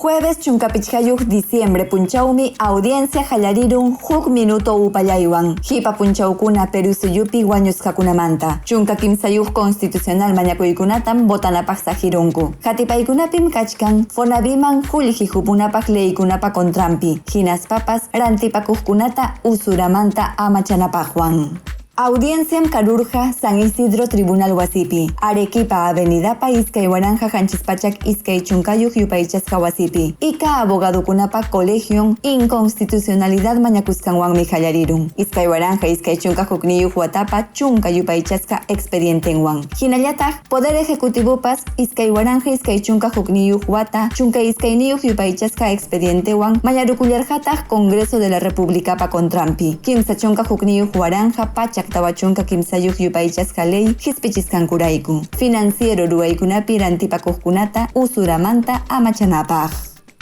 Jueves chunkapichkayuq diciembre punchawmi audiencia hallarirun huk minuto upallaywan. Hipa punchawkuna Perú suyupi wañusqakunamanta. Chunka kimsayuq constitucional mañakuykunatam votanapaq sahirunku. Hatipaykunapim kachkan Fonaviman qullqihupunapaq leykunapa kontrampi. Hinaspapas rantipakuqkunata usuramanta amachanapaqwan. Audienciam Carurja San Isidro Tribunal Wasipi. Arequipa Avenidapa Iskay Waranja Hanchispachak Iskay Chunkayuq Yupaychasqa Wasipi. Ika abogadokunapa colegion inconstitucionalidad mañakusqanwanmi hallarirun. Iskay Waranja Iskay Chunka hukniyuq watapa chunka yupaychasqa expedientenwan. Hinallataq Poder Ejecutivopas Iskay Waranja Iskay Chunka hukniyuq wata chunka iskayniyuq yupaychasqa expedientewan mañarukullarqataq Congreso de la Repúblicapa kontrampi. Kimsa chunka hukniyuq waranja pachak tawachunka kimsayuq yupaychasqa ley hisp'ichisqankurayku. Financiero ruwaykunapi rantipakuqkunata usuramanta amachanapaq.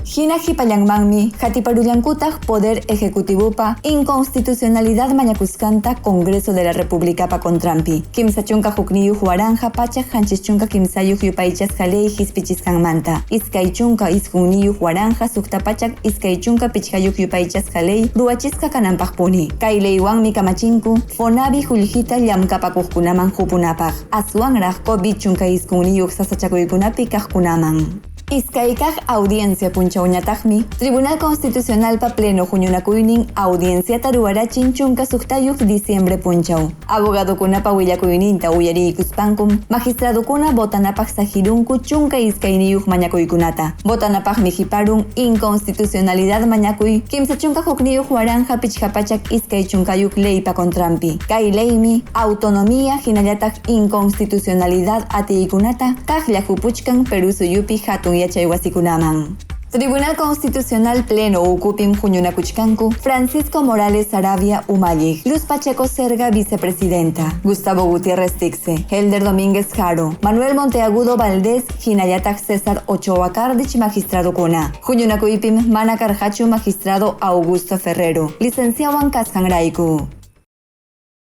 Hina hipallanmanmi hatiparullankutaq Poder Ejecutivopa inconstitucionalidad mañakusqanta Congreso de la Repúblicapa kontrampi. Kimsa chunka hukniyuq waranja pachak hanchischunka kimsayuq yupaychasqa ley hisp'ichisqanmanta. Iskay chunka isqunniyuq waranja suqtapachak iskay chunka pichqayuq yupaychasqa ley ruwachisqa kananpaqpuni. Kay leywanmi kamachinku Fonavi qullqita llamkapakuqkunaman hupunapaq. Aswanraq COVID chunka isqunniyuq sasachakuykunapi kaqkunaman. Iskaykaq audiencia punchawñataqmi Tribunal Constitucionalpa pleno huñunakuynin audienciata ruwarachin chunka suqtayuq diciembre punchaw. Abogadokunapa willakuyninta uyariykuspankum magistradokuna votanapaq sahirunku chunka iskayniyuq mañakuykunata. Votanapaqmi hiparun inconstitucionalidad mañakuy kimsa chunka hukniyuq waranja pichqapachak iskay chunkayuq leypa kontrampi. Kay leymi autonomía hinallataq inconstitucionalidad atiykunata kaqlla hupuchkan Perú suyupi hatun yachay wasikunaman. Tribunal Constitucional Pleno ukupim huñunakuchkanku Francisco Morales Sarabia Umalliq, Luz Pacheco Serga Vicepresidenta, Gustavo Gutiérrez Tixe, Helder Domínguez Jaro, Manuel Monteagudo Valdés, hinallataq César Ochoa Cardich magistradokuna. Huñunakuypim mana karhachu magistrado Augusto Ferrero, licenciawan kasqanrayku.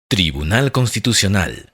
Tribunal Constitucional.